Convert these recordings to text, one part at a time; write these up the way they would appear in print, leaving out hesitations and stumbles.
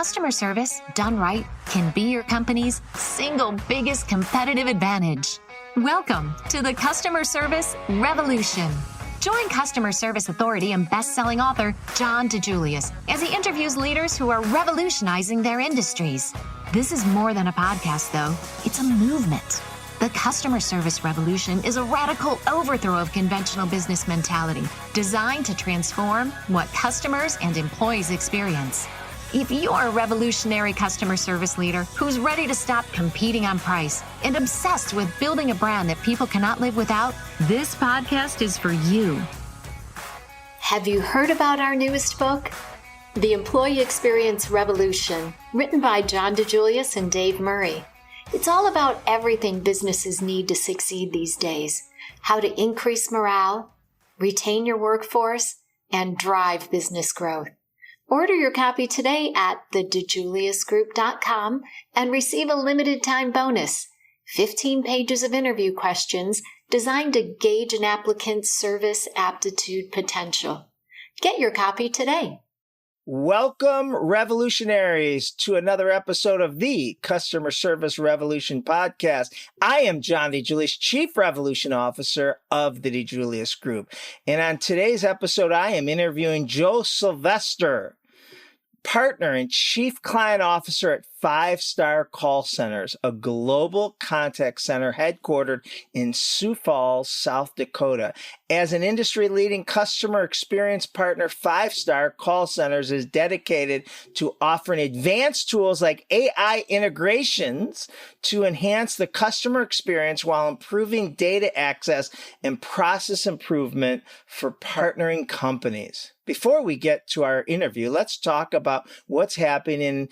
Customer service, done right, can be your company's single biggest competitive advantage. Welcome to the Customer Service Revolution. Join customer service authority and best-selling author John DeJulius as he interviews leaders who are revolutionizing their industries. This is more than a podcast, though. It's a movement. The Customer Service Revolution is a radical overthrow of conventional business mentality designed to transform what customers and employees experience. If you're a revolutionary customer service leader who's ready to stop competing on price and obsessed with building a brand that people cannot live without, this podcast is for you. Have you heard about our newest book? The Employee Experience Revolution, written by John DeJulius and Dave Murray. It's all about everything businesses need to succeed these days. How to increase morale, retain your workforce, and drive business growth. Order your copy today at thedejuliusgroup.com and receive a limited time bonus. 15 pages of interview questions designed to gauge an applicant's service aptitude potential. Get your copy today. Welcome, revolutionaries, to another episode of the Customer Service Revolution podcast. I am John DeJulius, Chief Revolution Officer of the DeJulius Group. And on today's episode, I am interviewing Joe Sylvester, Partner and Chief Client Officer at 5 Star Call Centers, a global contact center headquartered in Sioux Falls, South Dakota. As an industry-leading customer experience partner, 5 Star Call Centers is dedicated to offering advanced tools like AI integrations to enhance the customer experience while improving data access and process improvement for partnering companies. Before we get to our interview, let's talk about what's happening in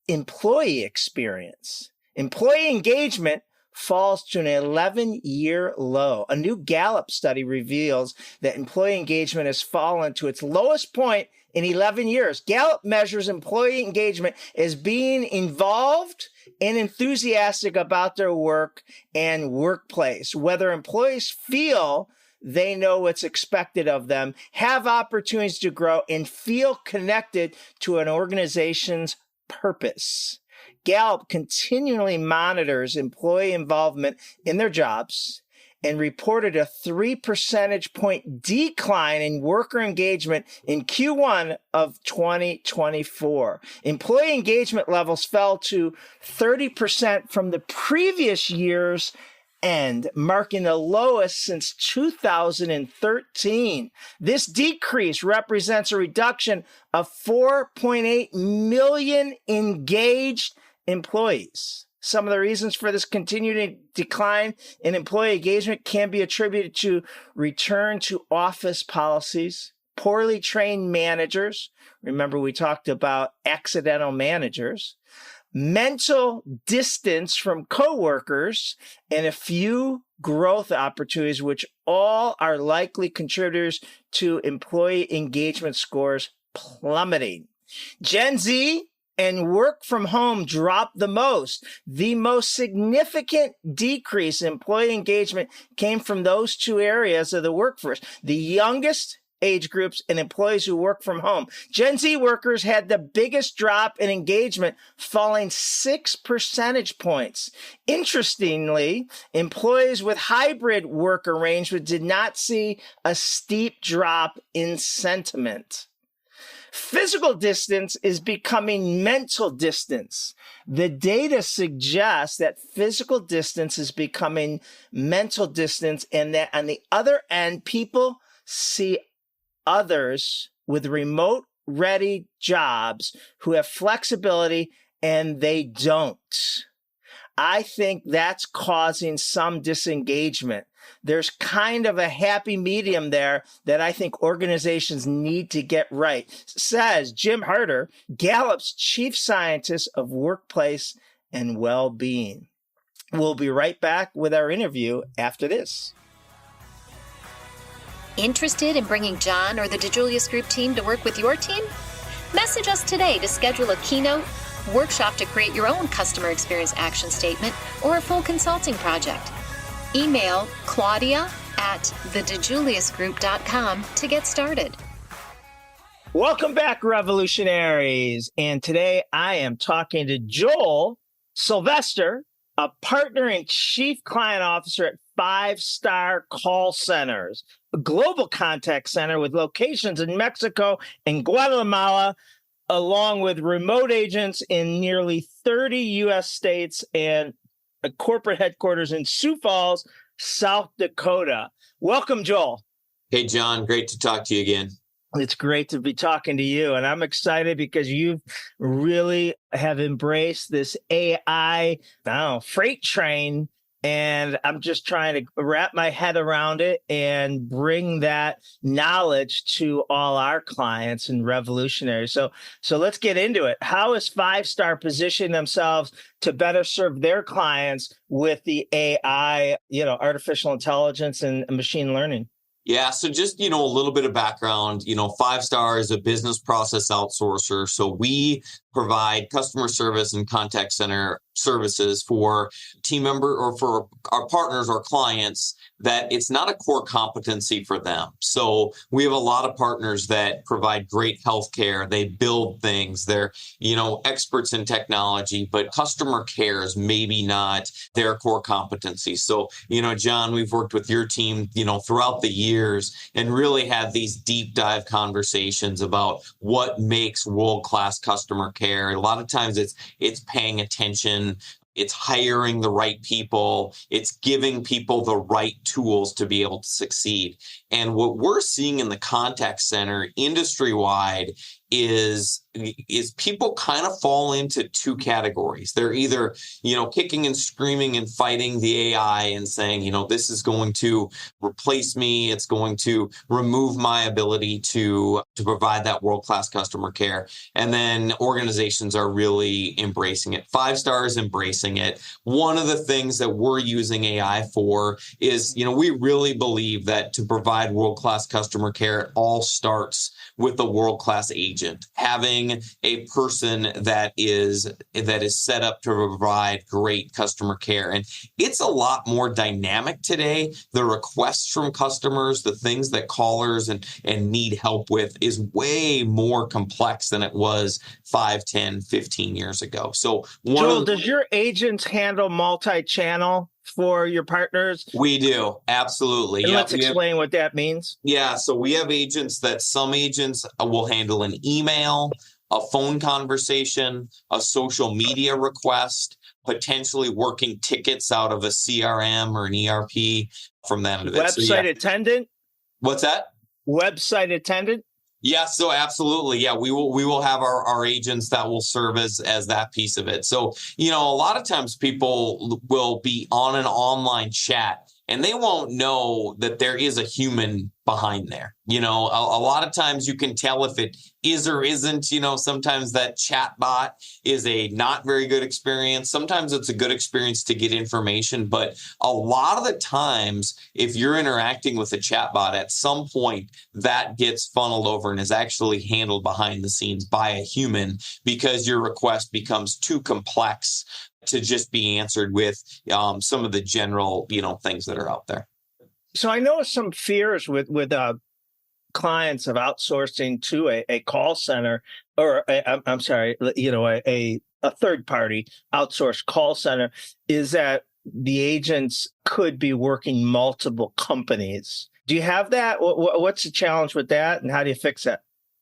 employee experience. Employee engagement falls to an 11-year low. A new Gallup study reveals that employee engagement has fallen to its lowest point in 11 years. Gallup measures employee engagement as being involved and enthusiastic about their work and workplace, whether employees feel they know what's expected of them, have opportunities to grow, and feel connected to an organization's purpose. Gallup continually monitors employee involvement in their jobs and reported a 3 percentage point decline in worker engagement in Q1 of 2024. Employee engagement levels fell to 30% from the previous year's end, marking the lowest since 2013. This decrease represents a reduction of 4.8 million engaged employees. Some of the reasons for this continued decline in employee engagement can be attributed to return to office policies, poorly trained managers. Remember, we talked about accidental managers, mental distance from coworkers, and a few growth opportunities, which all are likely contributors to employee engagement scores plummeting. Gen Z and work from home dropped the most. The most significant decrease in employee engagement came from those two areas of the workforce: the youngest age groups and employees who work from home. Gen Z workers had the biggest drop in engagement, falling 6 percentage points. Interestingly, employees with hybrid work arrangements did not see a steep drop in sentiment. Physical distance is becoming mental distance. The data suggests that physical distance is becoming mental distance, and that on the other end, people see others with remote ready jobs who have flexibility and they don't. I think that's causing some disengagement. There's kind of a happy medium there that I think organizations need to get right, says Jim Harder, Gallup's chief scientist of workplace and well-being. We'll be right back with our interview after this. Interested in bringing John or the DeJulius Group team to work with your team? Message us today to schedule a keynote, workshop to create your own customer experience action statement, or a full consulting project. Email Claudia at thedejuliusgroup.com to get started. Welcome back, revolutionaries. And today I am talking to Joel Sylvester, a partner and chief client officer at 5-Star Call Centers, a global contact center with locations in Mexico and Guatemala, along with remote agents in nearly 30 U.S. states and a corporate headquarters in Sioux Falls, South Dakota. Welcome, Joel. Hey, John. Great to talk to you again. It's great to be talking to you. And I'm excited because you really have embraced this AI freight train. And I'm just trying to wrap my head around it and bring that knowledge to all our clients and revolutionaries. So let's get into it. How is 5-Star positioning themselves to better serve their clients with the AI, artificial intelligence and machine learning? Yeah. So just, a little bit of background, 5-Star is a business process outsourcer. So we provide customer service and contact center services for team member or for our partners or clients that it's not a core competency for them. So we have a lot of partners that provide great healthcare. They build things. They're, experts in technology, but customer care is maybe not their core competency. So, John, we've worked with your team, throughout the years and really had these deep dive conversations about what makes world-class customer care. A lot of times it's paying attention. It's hiring the right people. It's giving people the right tools to be able to succeed. And what we're seeing in the contact center industry-wide is people kind of fall into two categories. They're either, kicking and screaming and fighting the AI and saying, this is going to replace me. It's going to remove my ability to provide that world-class customer care. And then organizations are really embracing it. 5-Star is embracing it. One of the things that we're using AI for is, we really believe that to provide world-class customer care, it all starts with a world-class agent, having a person that is set up to provide great customer care. And it's a lot more dynamic today. The requests from customers, the things that callers and need help with is way more complex than it was 5, 10, 15 years ago. So Joel, does your agents handle multi-channel for your partners? We do. Absolutely. And let's explain what that means. Yeah. So we have agents that some agents will handle an email, a phone conversation, a social media request, potentially working tickets out of a CRM or an ERP from that. Website attendant? What's that? Website attendant? Yeah, so absolutely. Yeah, we will have our agents that will serve as that piece of it. So, a lot of times people will be on an online chat and they won't know that there is a human behind there. A lot of times you can tell if it is or isn't. Sometimes that chat bot is a not very good experience. Sometimes it's a good experience to get information. But a lot of the times, if you're interacting with a chat bot, at some point that gets funneled over and is actually handled behind the scenes by a human because your request becomes too complex to just be answered with some of the general, things that are out there. So I know some fears with clients of outsourcing to a call center or a third party outsourced call center is that the agents could be working multiple companies. Do you have that? What's the challenge with that, and how do you fix that?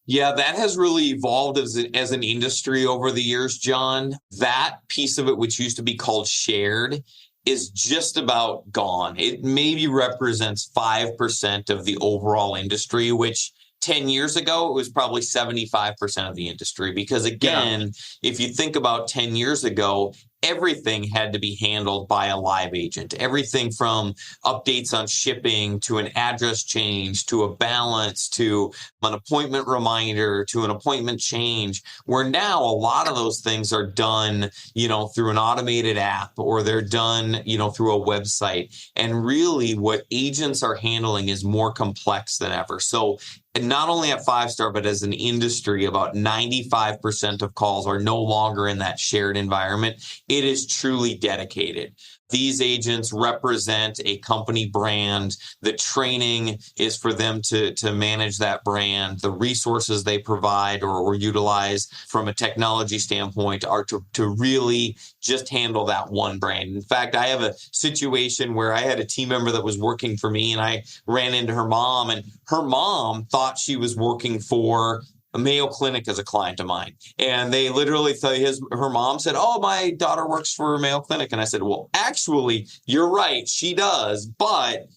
Yeah, that has really evolved as an industry over the years, John. That piece of it, which used to be called shared, is just about gone. It maybe represents 5% of the overall industry, which 10 years ago, it was probably 75% of the industry. Because again, if you think about 10 years ago, everything had to be handled by a live agent. Everything from updates on shipping to an address change to a balance to an appointment reminder to an appointment change, where now a lot of those things are done, through an automated app or they're done, through a website. And really what agents are handling is more complex than ever. So and not only at 5-Star, but as an industry, about 95% of calls are no longer in that shared environment. it is truly dedicated. These agents represent a company brand. The training is for them to manage that brand. The resources they provide or utilize from a technology standpoint are to really just handle that one brand. In fact, I have a situation where I had a team member that was working for me, and I ran into her mom, and her mom thought she was working for a Mayo Clinic as a client of mine. And they literally thought her mom said, "Oh, my daughter works for Mayo Clinic." And I said, "Well, actually, you're right. She does. But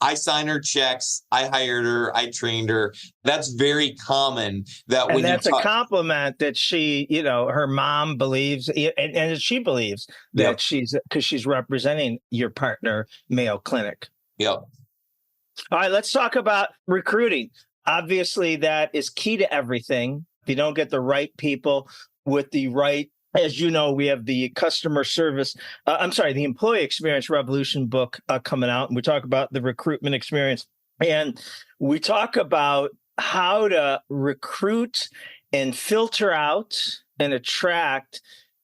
I signed her checks. I hired her. I trained her." That's very common. And that's a compliment that she, her mom believes, and she believes that because she's representing your partner, Mayo Clinic. Yep. All right, let's talk about recruiting. Obviously, that is key to everything. If you don't get the right people with the right, as you know, we have the customer service, the employee experience revolution book coming out. And we talk about the recruitment experience. And we talk about how to recruit and filter out and attract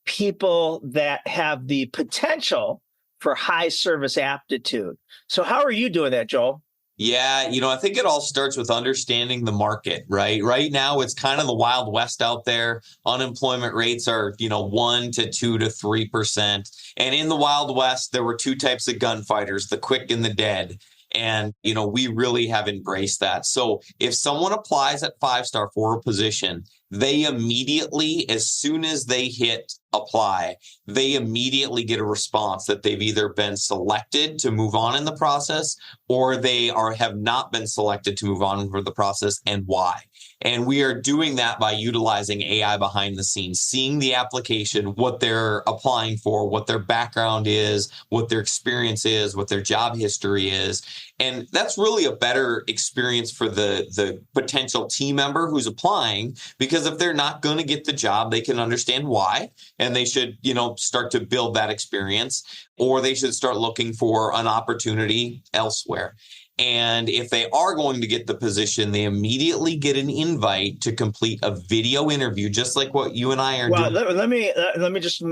people that have the potential for high service aptitude. So how are you doing that, Joel? Yeah, I think it all starts with understanding the market, right? Right now, it's kind of the Wild West out there. Unemployment rates are, 1 to 2 to 3%. And in the Wild West, there were two types of gunfighters, the quick and the dead. And, we really have embraced that. So if someone applies at 5-star for a position, they immediately, as soon as they hit apply, they immediately get a response that they've either been selected to move on in the process, or they have not been selected to move on for the process, and why. And we are doing that by utilizing AI behind the scenes, seeing the application, what they're applying for, what their background is, what their experience is, what their job history is. And that's really a better experience for the potential team member who's applying, because if they're not going to get the job, they can understand why, and they should, start to build that experience, or they should start looking for an opportunity elsewhere. And if they are going to get the position, they immediately get an invite to complete a video interview, just like what you and I are doing. Let me just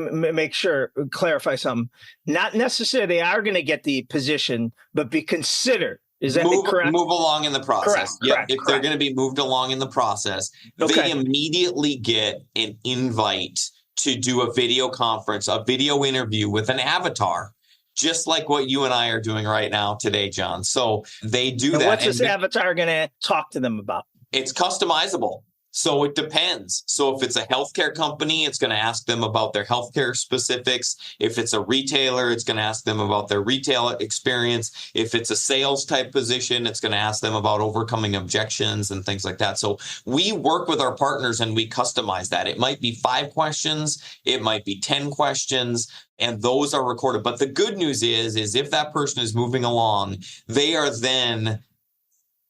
clarify something. Not necessarily they are going to get the position, but be considered. Is that correct? Move along in the process. Correct. If they're going to be moved along in the process, they immediately get an invite to do a video conference, a video interview with an avatar, just like what you and I are doing right now today, John. So they do that. What's this avatar going to talk to them about? It's customizable. So it depends. So if it's a healthcare company, it's going to ask them about their healthcare specifics. If it's a retailer, it's going to ask them about their retail experience. If it's a sales type position, it's going to ask them about overcoming objections and things like that. So we work with our partners and we customize that. It might be 5 questions. It might be 10 questions. And those are recorded. But the good news is if that person is moving along, they are then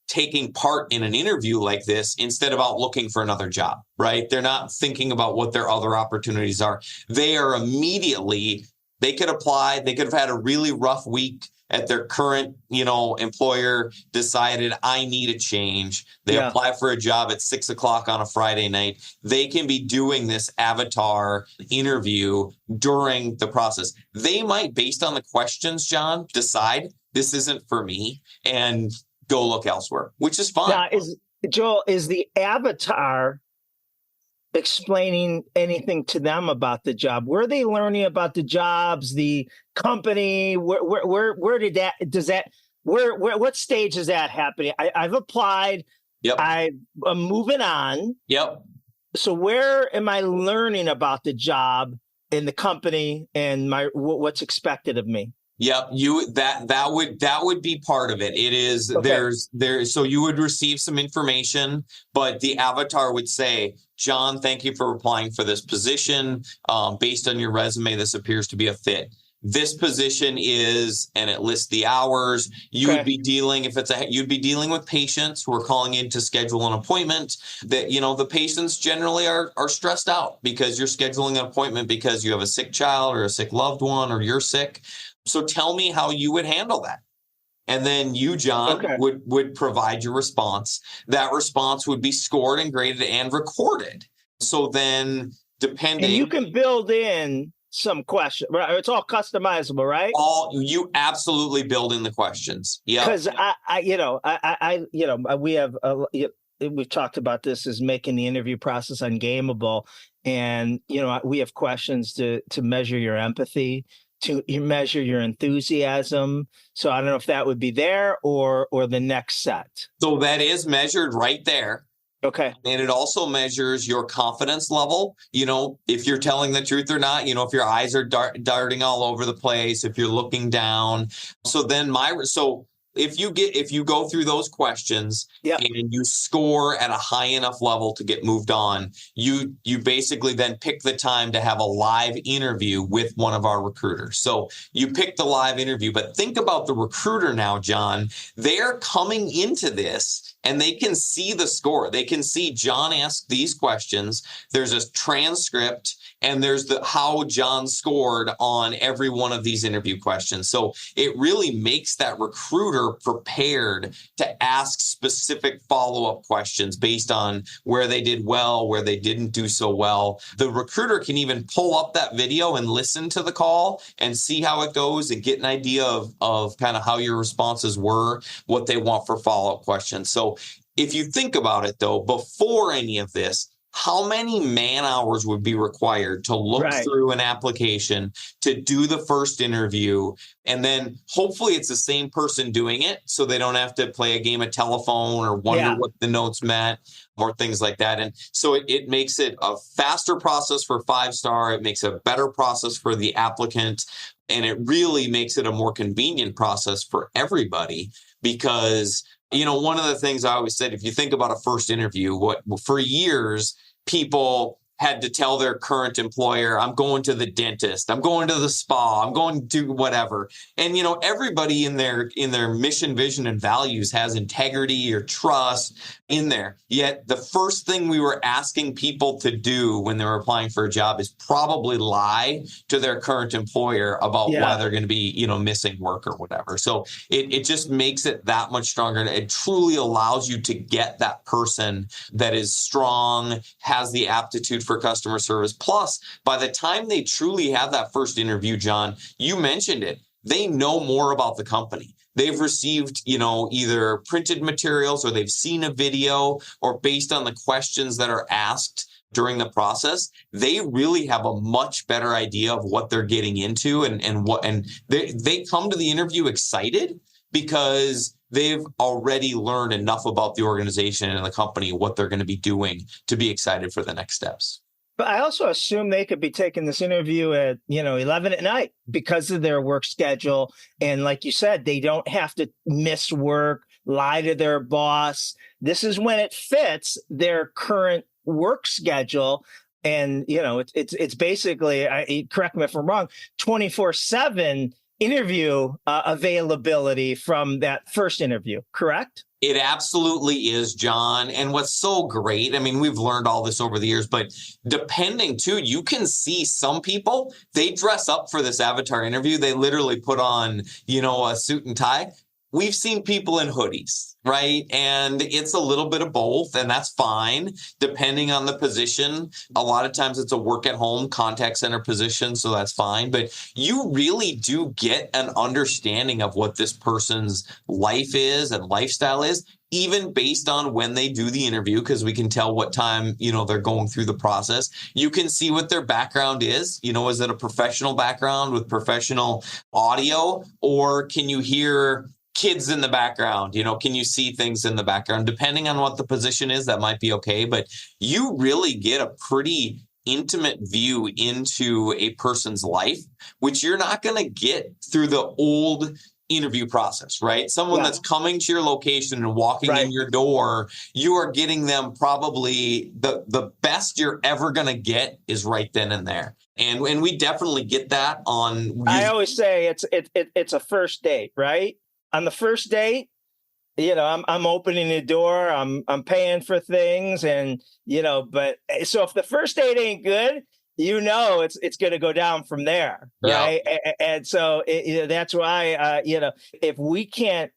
taking part in an interview like this instead of out looking for another job, right? They're not thinking about what their other opportunities are. They are immediately, they could apply, they could have had a really rough week at their current, employer, decided I need a change. They apply for a job at 6 o'clock on a Friday night. They can be doing this avatar interview during the process. They might, based on the questions, John, decide this isn't for me and go look elsewhere, which is fine. Now, is the avatar explaining anything to them about the job? Where are they learning about the jobs, the company? Where did that, what stage is that happening? I've applied. Yep. I'm moving on. Yep. So where am I learning about the job and the company and what's expected of me? Yep, that would be part of it. It is so you would receive some information, but the avatar would say, "John, thank you for applying for this position. Based on your resume, this appears to be a fit. This position is," and it lists the hours. You'd be dealing with patients who are calling in to schedule an appointment. That the patients generally are stressed out because you're scheduling an appointment because you have a sick child or a sick loved one or you're sick. So tell me how you would handle that. And then you, John, would provide your response. That response would be scored and graded and recorded. So then depending... And you can build in some question, right? It's all customizable, right? You absolutely build in the questions. Yeah. Because we have we've talked about this as making the interview process ungameable, and we have questions to measure your empathy, to measure your enthusiasm. So I don't know if that would be there or the next set. So that is measured right there. Okay. And it also measures your confidence level, if you're telling the truth or not, if your eyes are darting all over the place, if you're looking down. So then if you go through those questions, yep, and you score at a high enough level to get moved on, you basically then pick the time to have a live interview with one of our recruiters. So you pick the live interview, but think about the recruiter now, John. They're coming into this and they can see the score. They can see John asked these questions. There's a transcript and there's how John scored on every one of these interview questions. So it really makes that recruiter prepared to ask specific follow-up questions based on where they did well, where they didn't do so well. The recruiter can even pull up that video and listen to the call and see how it goes and get an idea of kind of how your responses were, what they want for follow-up questions. So if you think about it, though, before any of this, how many man hours would be required to look through an application, to do the first interview, and then hopefully it's the same person doing it so they don't have to play a game of telephone or wonder what the notes meant or things like that. And so it makes it a faster process for 5-star. It makes a better process for the applicant. And it really makes it a more convenient process for everybody because one of the things I always said, if you think about a first interview, for years, people had to tell their current employer, I'm going to the dentist, I'm going to the spa, I'm going to do whatever. And, everybody in their mission, vision, and values has integrity or trust in there. Yet the first thing we were asking people to do when they were applying for a job is probably lie to their current employer about why they're going to be, missing work or whatever. So it just makes it that much stronger. It truly allows you to get that person that is strong, has the aptitude for customer service. Plus, by the time they truly have that first interview, John, you mentioned it, they know more about the company. They've received, either printed materials or they've seen a video, or based on the questions that are asked during the process, they really have a much better idea of what they're getting into and they come to the interview excited because they've already learned enough about the organization and the company, what they're going to be doing to be excited for the next steps. But I also assume they could be taking this interview at, 11 at night because of their work schedule. And like you said, they don't have to miss work, lie to their boss. This is when it fits their current work schedule. And, it's basically, correct me if I'm wrong, 24/7 interview availability from that first interview, correct? It absolutely is, John. And what's so great, we've learned all this over the years, but depending too, you can see some people, they dress up for this avatar interview. They literally put on, a suit and tie. We've seen people in hoodies, right? And it's a little bit of both, and that's fine, depending on the position. A lot of times it's a work at home contact center position, so that's fine. But you really do get an understanding of what this person's life is and lifestyle is, even based on when they do the interview, because we can tell what time, they're going through the process. You can see what their background is. Is it a professional background with professional audio, or can you hear kids in the background? Can you see things in the background? Depending on what the position is, that might be okay. But you really get a pretty intimate view into a person's life, which you're not going to get through the old interview process, right? Someone that's coming to your location and walking in your door, you are getting them probably the best you're ever going to get is right then and there. And we definitely get that on. I always say it's a first date, right? On the first date, I'm opening the door, I'm paying for things, and but so if the first date ain't good, it's going to go down from there, right? And so that's why if we can't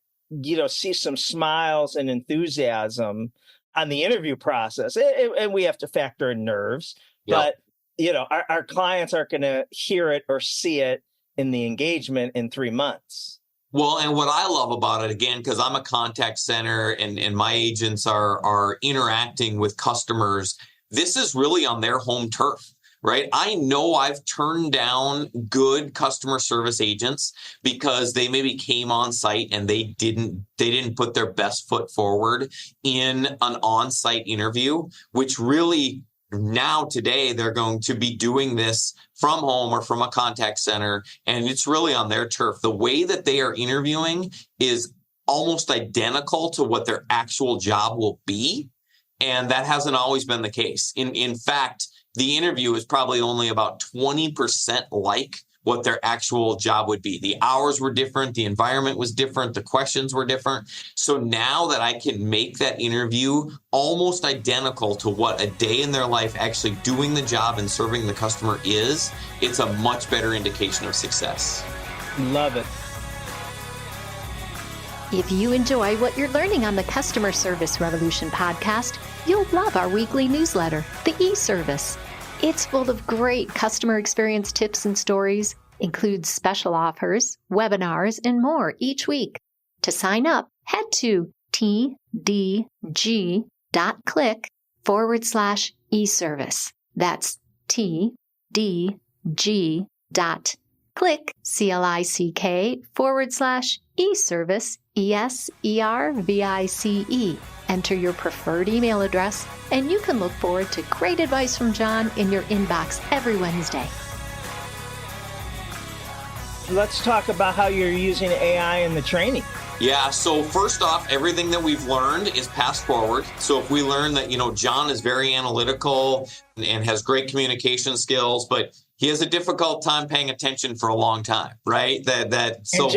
see some smiles and enthusiasm on the interview process, and we have to factor in nerves, but our clients aren't going to hear it or see it in the engagement in 3 months. Well, and what I love about it, again, because I'm a contact center and my agents are interacting with customers, this is really on their home turf, right? I know I've turned down good customer service agents because they maybe came on site and they didn't put their best foot forward in an on-site interview, which really now today they're going to be doing this from home or from a contact center, and it's really on their turf. The way that they are interviewing is almost identical to what their actual job will be, and that hasn't always been the case. In fact, the interview is probably only about 20% like what their actual job would be. The hours were different, the environment was different, the questions were different. So now that I can make that interview almost identical to what a day in their life actually doing the job and serving the customer is, it's a much better indication of success. Love it. If you enjoy what you're learning on the Customer Service Revolution podcast, you'll love our weekly newsletter, The E-Service. It's full of great customer experience tips and stories, includes special offers, webinars, and more each week. To sign up, head to tdg.click/e-service. That's tdg.click/e-service, ESERVICE. Enter your preferred email address, and you can look forward to great advice from John in your inbox every Wednesday. Let's talk about how you're using AI in the training. Yeah, so first off, everything that we've learned is passed forward. So if we learn that, John is very analytical and has great communication skills, but he has a difficult time paying attention for a long time, right? So and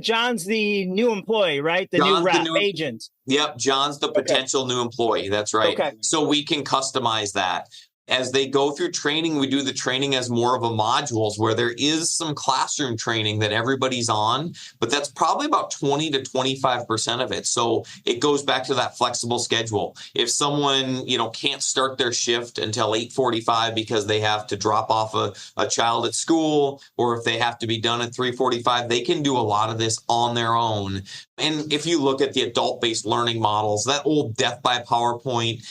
John's the new employee, right? The new rep agent. Yep, John's the potential new employee. That's right. Okay. So we can customize that. As they go through training, we do the training as more of a modules where there is some classroom training that everybody's on, but that's probably about 20 to 25% of it. So it goes back to that flexible schedule. If someone, can't start their shift until 8:45 because they have to drop off a child at school, or if they have to be done at 3:45, they can do a lot of this on their own. And if you look at the adult-based learning models, that old death by PowerPoint,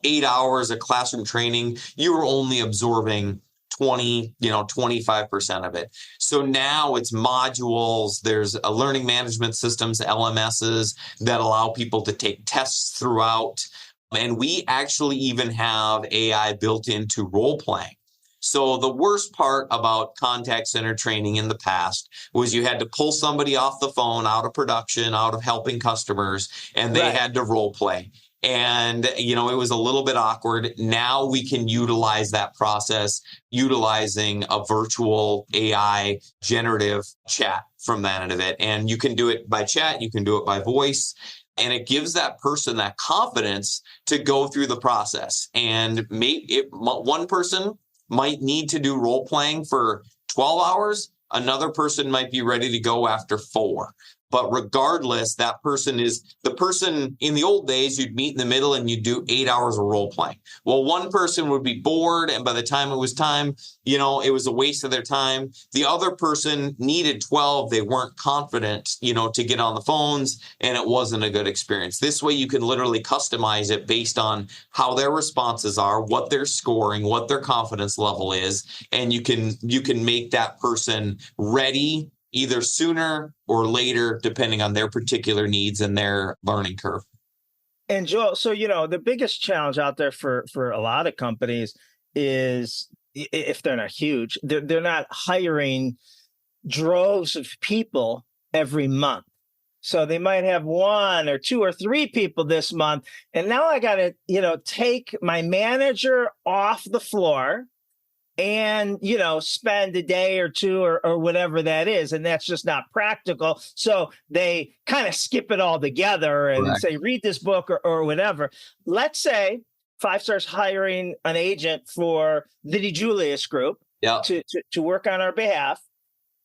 8 hours of classroom training, you were only absorbing 25% of it. So now it's modules. There's a learning management systems, LMSs, that allow people to take tests throughout. And we actually even have AI built into role playing. So the worst part about contact center training in the past was you had to pull somebody off the phone, out of production, out of helping customers, and they had to role play. And, it was a little bit awkward. Now we can utilize that process, utilizing a virtual AI generative chat from that end of it. And you can do it by chat, you can do it by voice. And it gives that person that confidence to go through the process. And one person might need to do role playing for 12 hours. Another person might be ready to go after 4. But regardless, that person is the person. In the old days, you'd meet in the middle and you'd do 8 hours of role playing. Well, one person would be bored, and by the time it was time, it was a waste of their time. The other person needed 12. They weren't confident, to get on the phones, and it wasn't a good experience. This way, you can literally customize it based on how their responses are, what they're scoring, what their confidence level is, and you can make that person ready either sooner or later, depending on their particular needs and their learning curve. And Joel, so, the biggest challenge out there for a lot of companies is, if they're not huge, they're not hiring droves of people every month. So they might have 1 or 2 or 3 people this month. And now I got to, take my manager off the floor and, spend a day or 2 or whatever that is. And that's just not practical. So they kind of skip it all together and say, read this book or whatever. Let's say 5 Star's hiring an agent for the DeJulius Group to work on our behalf.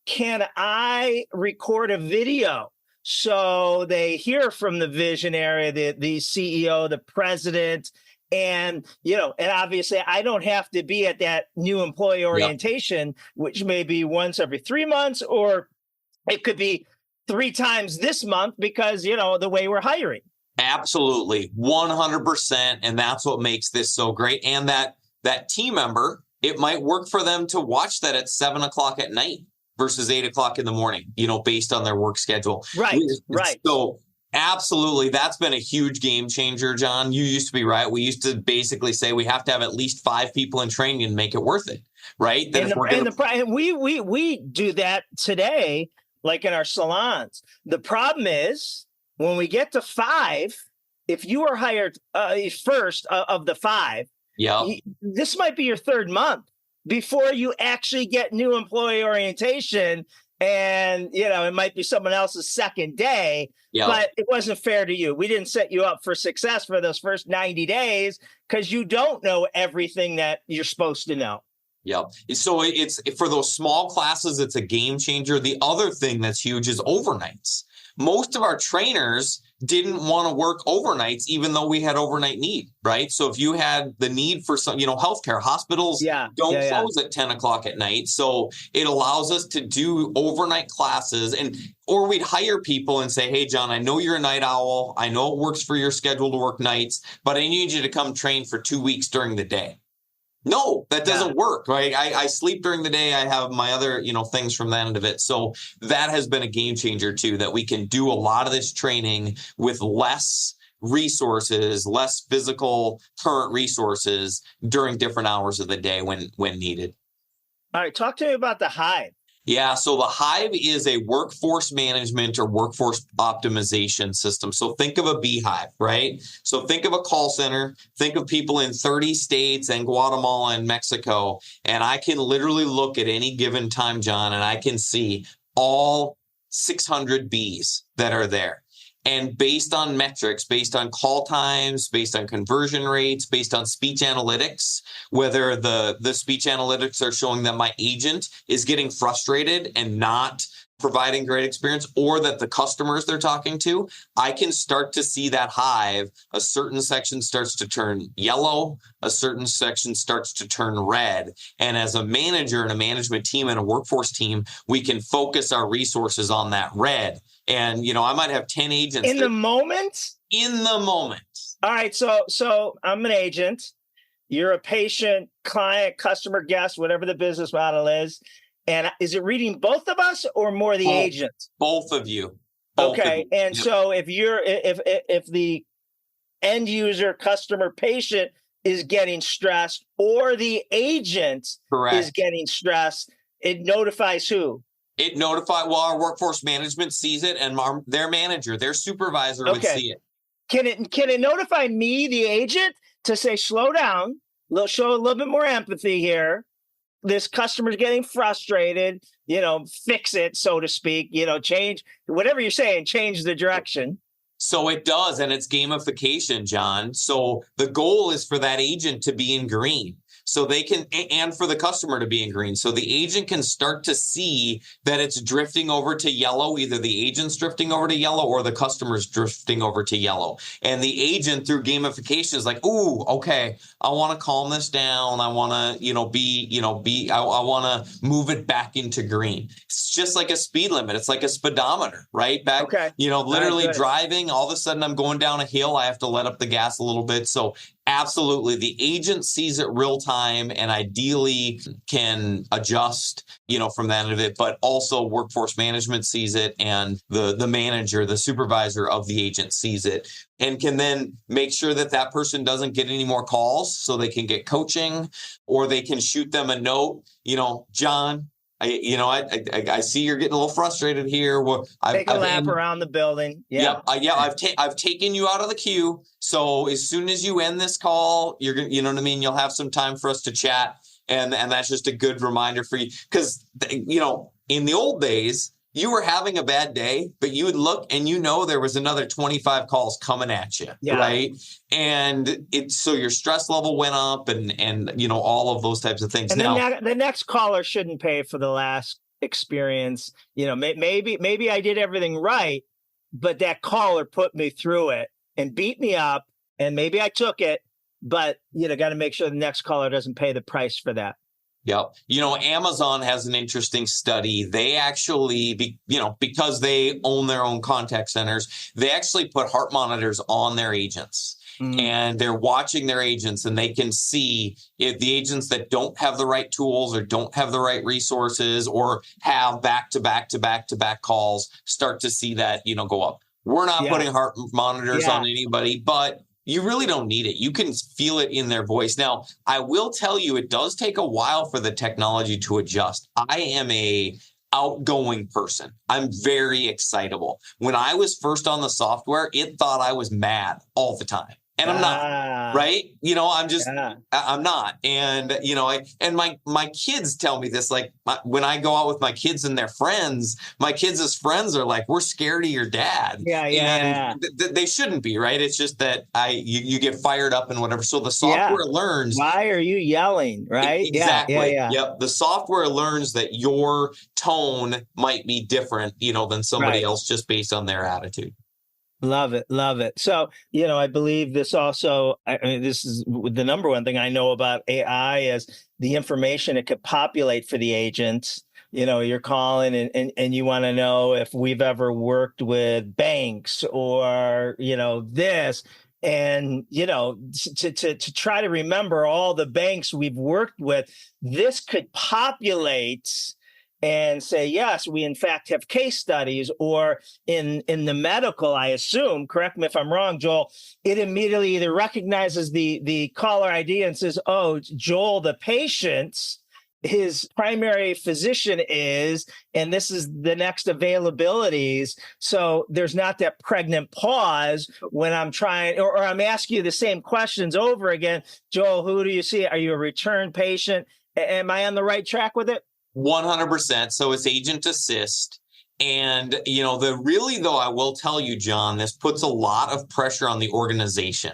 Can I record a video so they hear from the visionary, the CEO, the president, And, and obviously I don't have to be at that new employee orientation, which may be once every 3 months, or it could be 3 times this month because, the way we're hiring. Absolutely. 100%. And that's what makes this so great. And that team member, it might work for them to watch that at 7 o'clock at night versus 8 o'clock in the morning, based on their work schedule. Right. So absolutely. That's been a huge game changer, John. You used to be right. We used to basically say we have to have at least 5 people in training and make it worth it. Right. And we do that today, like in our salons. The problem is when we get to 5, if you are hired first of the 5, this might be your 3rd month before you actually get new employee orientation. And, it might be someone else's 2nd day, but it wasn't fair to you. We didn't set you up for success for those first 90 days because you don't know everything that you're supposed to know. Yep. So it's for those small classes, it's a game changer. The other thing that's huge is overnights. Most of our trainers didn't want to work overnights, even though we had overnight need, right? So if you had the need for some, healthcare, hospitals don't close at 10 o'clock at night. So it allows us to do overnight classes, or we'd hire people and say, hey, John, I know you're a night owl. I know it works for your schedule to work nights, but I need you to come train for 2 weeks during the day. No, that doesn't work, right? I sleep during the day. I have my other, things from the end of it. So that has been a game changer too, that we can do a lot of this training with less resources, less physical current resources during different hours of the day when needed. All right. Talk to me about the Hive. Yeah, so the Hive is a workforce management or workforce optimization system. So think of a beehive, right? So think of a call center, think of people in 30 states and Guatemala and Mexico. And I can literally look at any given time, John, and I can see all 600 bees that are there. And based on metrics, based on call times, based on conversion rates, based on speech analytics, whether the speech analytics are showing that my agent is getting frustrated and not providing great experience, or that the customers they're talking to, I can start to see that hive. A certain section starts to turn yellow, a certain section starts to turn red. And as a manager and a management team and a workforce team, we can focus our resources on that red. And, I might have 10 agents. In the moment? In the moment. All right. So I'm an agent. You're a patient, client, customer, guest, whatever the business model is. And is it reading both of us or more the agent? Both of you. Both okay. Of you. And so if the end user, customer, patient is getting stressed, or the agent is getting stressed, it notifies who? It notifies, our workforce management sees it, and their manager, their supervisor would see it. Can it notify me, the agent, to say, slow down, show a little bit more empathy here. This customer's getting frustrated, fix it, so to speak, change whatever you're saying, change the direction. So it does. And it's gamification, John. So the goal is for that agent to be in green. So they can, and for the customer to be in green. So the agent can start to see that it's drifting over to yellow. Either the agent's drifting over to yellow or the customer's drifting over to yellow. And the agent through gamification is like, ooh, okay, I want to calm this down. I want to, I want to move it back into green. It's just like a speed limit. It's like a speedometer, right? Literally driving, all of a sudden I'm going down a hill. I have to let up the gas a little bit. So absolutely. The agent sees it real time and ideally can adjust, from that end of it, but also workforce management sees it, and the manager, the supervisor of the agent sees it and can then make sure that person doesn't get any more calls, so they can get coaching, or they can shoot them a note, John, I see you're getting a little frustrated here. Take a lap around the building. Yeah. I've taken you out of the queue. So as soon as you end this call, you know what I mean? You'll have some time for us to chat. And that's just a good reminder for you. Because, in the old days, you were having a bad day, but you would look and there was another 25 calls coming at you, right? And so your stress level went up and all of those types of things. And now the next caller shouldn't pay for the last experience. Maybe I did everything right, but that caller put me through it and beat me up, and maybe I took it, but got to make sure the next caller doesn't pay the price for that. Yep. Amazon has an interesting study. They actually, because they own their own contact centers, they actually put heart monitors on their agents. And they're watching their agents, and they can see if the agents that don't have the right tools or don't have the right resources or have back-to-back calls start to see that, go up. We're not putting heart monitors on anybody, but you really don't need it. You can feel it in their voice. Now, I will tell you, it does take a while for the technology to adjust. I am a outgoing person. I'm very excitable. When I was first on the software, it thought I was mad all the time. And I'm not, right? I'm not. And, my kids tell me this, like when I go out with my kids and their friends, my kids' friends are like, we're scared of your dad. They shouldn't be, right? It's just that you get fired up and whatever. So the software learns. Why are you yelling, right? Exactly. Yep. The software learns that your tone might be different, than somebody else just based on their attitude. Love it. Love it. So, I believe this also, this is the number one thing I know about AI is the information it could populate for the agents. You're calling and you want to know if we've ever worked with banks or, this. And, to try to remember all the banks we've worked with, this could populate and say, yes, we in fact have case studies, or in the medical, I assume, correct me if I'm wrong, Joel, it immediately either recognizes the caller ID and says, oh, Joel, the patient, his primary physician is, and this is the next availabilities. So there's not that pregnant pause when I'm trying, or I'm asking you the same questions over again. Joel, who do you see? Are you a return patient? Am I on the right track with it? 100%. So it's agent assist. And, I will tell you, John, this puts a lot of pressure on the organization,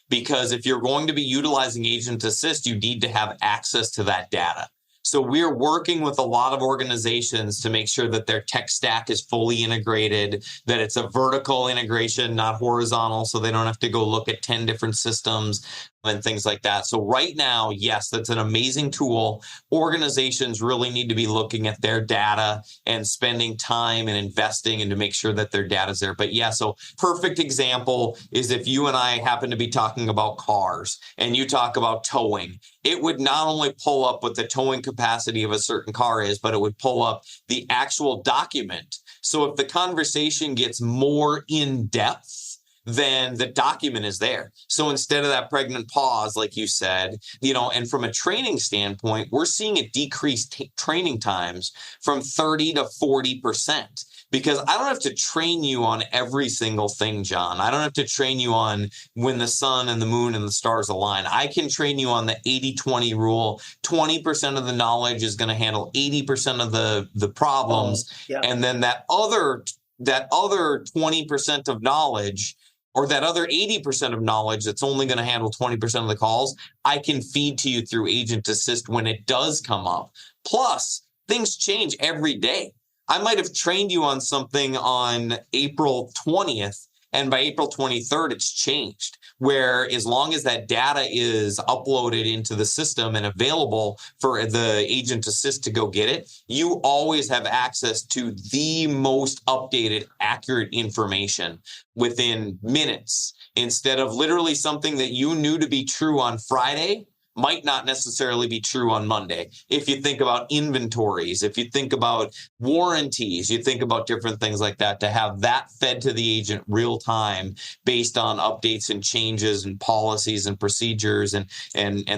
because if you're going to be utilizing agent assist, you need to have access to that data. So we're working with a lot of organizations to make sure that their tech stack is fully integrated, that it's a vertical integration, not horizontal, so they don't have to go look at 10 different systems and things like that. So right now, yes, that's an amazing tool. Organizations really need to be looking at their data and spending time and investing and to make sure that their data is there. But yeah, so perfect example is if you and I happen to be talking about cars and you talk about towing, it would not only pull up what the towing capacity of a certain car is, but it would pull up the actual document. So if the conversation gets more in depth, then the document is there. So instead of that pregnant pause, like you said, and from a training standpoint, we're seeing it decrease training times from 30 to 40%. Because I don't have to train you on every single thing, John. I don't have to train you on when the sun and the moon and the stars align. I can train you on the 80-20 rule. 20% of the knowledge is going to handle 80% of the problems. And then that other 20% of knowledge, or that other 80% of knowledge that's only going to handle 20% of the calls, I can feed to you through Agent Assist when it does come up. Plus, things change every day. I might have trained you on something on April 20th, and by April 23rd, it's changed. Where as long as that data is uploaded into the system and available for the Agent Assist to go get it, you always have access to the most updated, accurate information within minutes, instead of literally something that you knew to be true on Friday might not necessarily be true on Monday. If you think about inventories, if you think about warranties, you think about different things like that, to have that fed to the agent real time based on updates and changes and policies and procedures and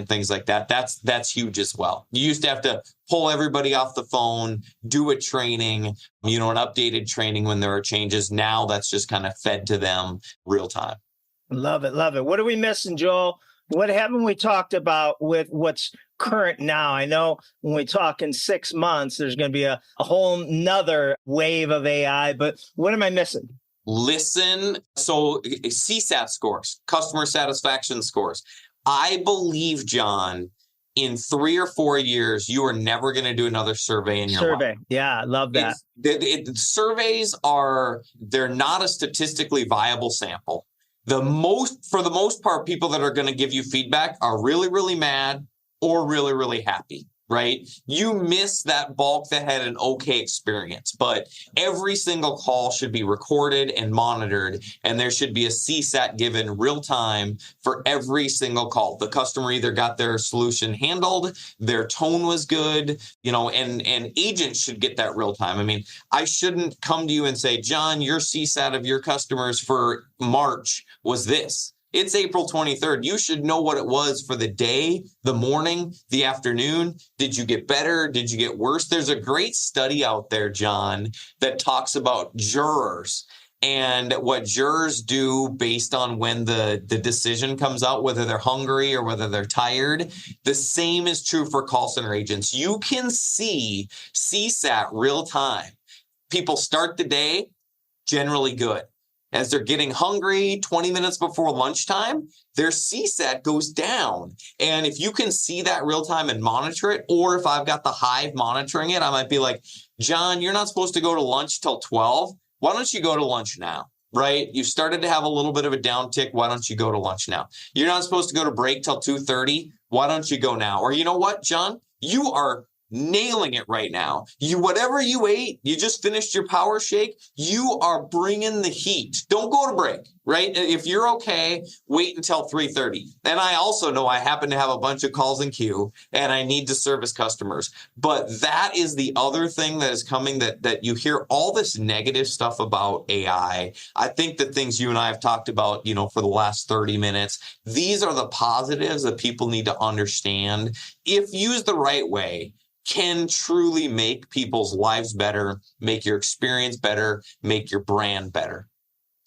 things like that. That's huge as well. You used to have to pull everybody off the phone, do a training, an updated training when there are changes. Now that's just kind of fed to them real time. Love it. Love it. What are we missing, Joel? What haven't we talked about with what's current now? I know when we talk in 6 months, there's going to be a whole nother wave of AI, but what am I missing? Listen. So CSAT scores, customer satisfaction scores. I believe, John, in 3 or 4 years, you are never going to do another survey in your life. Yeah, I love that. Surveys they're not a statistically viable sample. For the most part, people that are going to give you feedback are really, really mad or really, really happy, right? You miss that bulk that had an okay experience, but every single call should be recorded and monitored, and there should be a CSAT given real time for every single call. The customer either got their solution handled, their tone was good, and agents should get that real time. I mean, I shouldn't come to you and say, John, your CSAT of your customers for March was this. It's April 23rd. You should know what it was for the day, the morning, the afternoon. Did you get better? Did you get worse? There's a great study out there, John, that talks about jurors and what jurors do based on when the decision comes out, whether they're hungry or whether they're tired. The same is true for call center agents. You can see CSAT real time. People start the day generally good. As they're getting hungry 20 minutes before lunchtime, their CSAT goes down. And if you can see that real time and monitor it, or if I've got the Hive monitoring it, I might be like, John, you're not supposed to go to lunch till 12. Why don't you go to lunch now? Right? You've started to have a little bit of a downtick. Why don't you go to lunch now? You're not supposed to go to break till 2:30. Why don't you go now? Or you know what, John? You are nailing it right now. Whatever you ate, you just finished your power shake, you are bringing the heat. Don't go to break, right? If you're okay, wait until 3:30. And I also know I happen to have a bunch of calls in queue and I need to service customers. But that is the other thing that is coming, that you hear all this negative stuff about AI. I think the things you and I have talked about, for the last 30 minutes, these are the positives that people need to understand. If used the right way, can truly make people's lives better, make your experience better, make your brand better.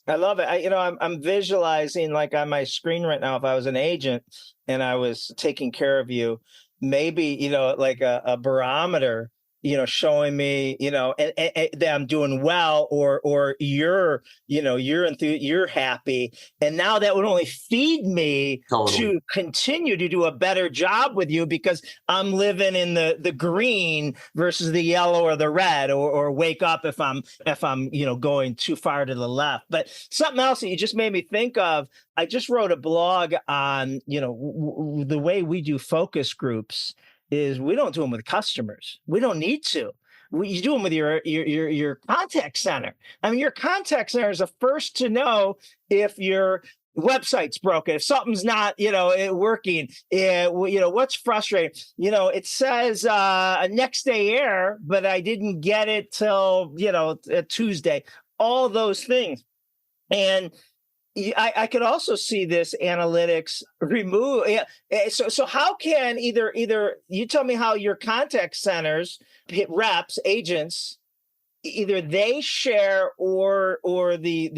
I love it. I'm visualizing, like on my screen right now, if I was an agent and I was taking care of you, maybe, like a barometer, showing me, that I'm doing well, or you're happy. And now that would only feed me to continue to do a better job with you, because I'm living in the green versus the yellow or the red, or wake up if I'm going too far to the left. But something else that you just made me think of, I just wrote a blog on, the way we do focus groups is we don't do them with customers. We don't need to. You do them with your contact center. I mean, your contact center is the first to know if your website's broken, if something's not, working, what's frustrating. It says next day air, but I didn't get it till, Tuesday. All those things. And I could also see this analytics remove. So how can either you tell me how your contact centers, reps, agents, either they share or the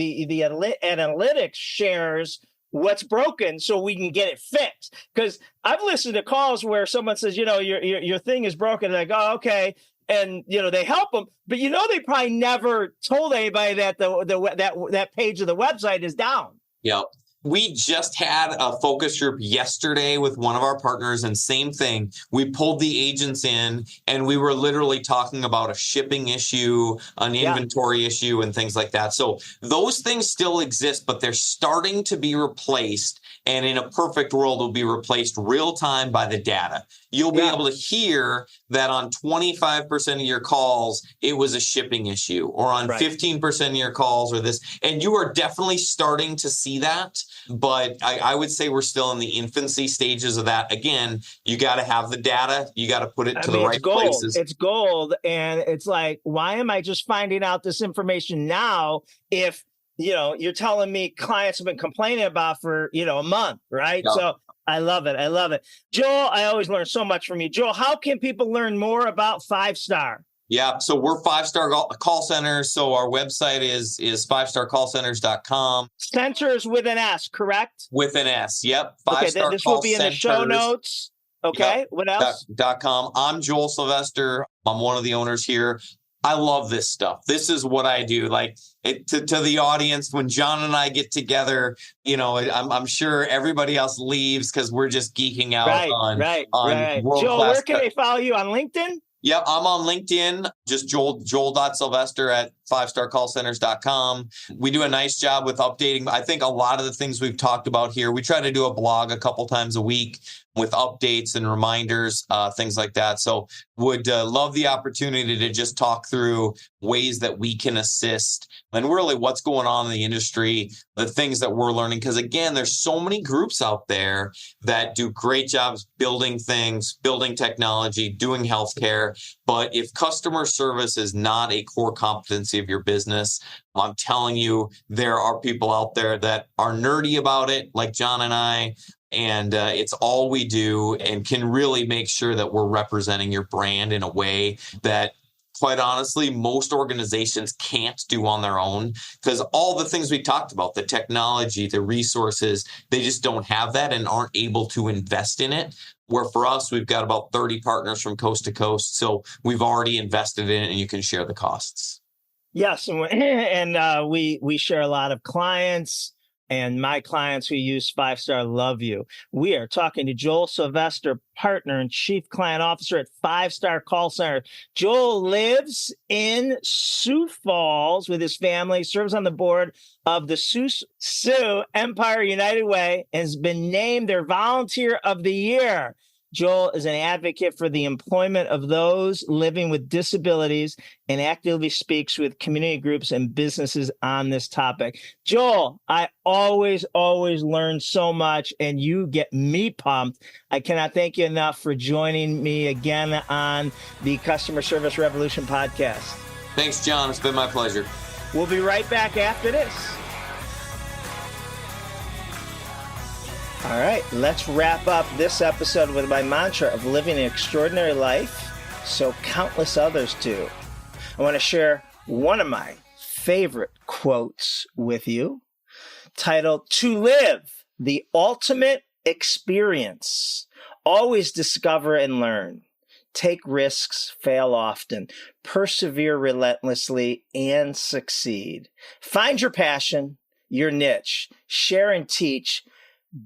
analytics shares what's broken so we can get it fixed. Because I've listened to calls where someone says, your thing is broken, and I go, oh, okay. And, they help them, but, they probably never told anybody that that page of the website is down. Yep. We just had a focus group yesterday with one of our partners, and same thing. We pulled the agents in and we were literally talking about a shipping issue, an inventory issue, and things like that. So those things still exist, but they're starting to be replaced. And in a perfect world, will be replaced real time by the data. You'll be able to hear that on 25% of your calls, it was a shipping issue, or on 15% of your calls, or this. And you are definitely starting to see that. But I would say we're still in the infancy stages of that. Again, you got to have the data. You got to put it to the right places. It's gold. And it's like, why am I just finding out this information now if, you're telling me clients have been complaining about for, a month, right? Yeah. So I love it. I love it. Joel, I always learn so much from you. Joel, how can people learn more about 5-Star? Yeah, so we're 5-Star call centers. So our website is 5starcallcenters.com. Centers with an S, correct? With an S, yep. 5-Star okay, this will be in the show notes. Okay, what else? .com. I'm Joel Sylvester. I'm one of the owners here. I love this stuff. This is what I do. Like to the audience, when John and I get together, I'm sure everybody else leaves because we're just geeking out on world-class. Joel, where can they follow you on LinkedIn? Yep, I'm on LinkedIn, just Joel.Sylvester at fivestarcallcenters.com. We do a nice job with updating. I think a lot of the things we've talked about here, we try to do a blog a couple times a week with updates and reminders, things like that. So would love the opportunity to just talk through ways that we can assist and really what's going on in the industry, the things that we're learning. Because again, there's so many groups out there that do great jobs building things, building technology, doing healthcare. But if customer service is not a core competency of your business, I'm telling you, there are people out there that are nerdy about it, like John and I, and it's all we do and can really make sure that we're representing your brand in a way that, quite honestly, most organizations can't do on their own, because all the things we talked about, the technology, the resources, they just don't have that and aren't able to invest in it. Where for us, we've got about 30 partners from coast to coast. So we've already invested in it and you can share the costs. Yes. And we share a lot of clients. And my clients who use 5-Star love you. We are talking to Joel Sylvester, partner and chief client officer at 5-Star Call Center. Joel lives in Sioux Falls with his family, serves on the board of the Sioux Empire United Way, and has been named their Volunteer of the Year. Joel is an advocate for the employment of those living with disabilities and actively speaks with community groups and businesses on this topic. Joel, I always learn so much, and you get me pumped. I cannot thank you enough for joining me again on the Customer Service Revolution podcast. Thanks, John. It's been my pleasure. We'll be right back after this. All right, let's wrap up this episode with my mantra of living an extraordinary life so countless others do. I want to share one of my favorite quotes with you, titled, "To live the ultimate experience, always discover and learn, take risks, fail often, persevere relentlessly, and succeed. Find your passion, your niche, share and teach,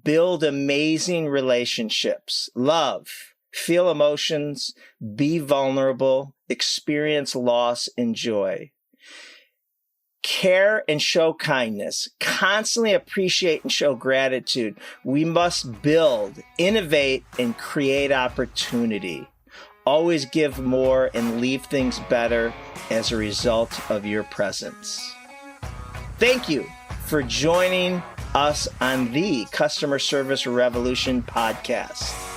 build amazing relationships, love, feel emotions, be vulnerable, experience loss and joy. Care and show kindness, constantly appreciate and show gratitude. We must build, innovate, and create opportunity. Always give more and leave things better as a result of your presence." Thank you for joining us on the Customer Service Revolution podcast.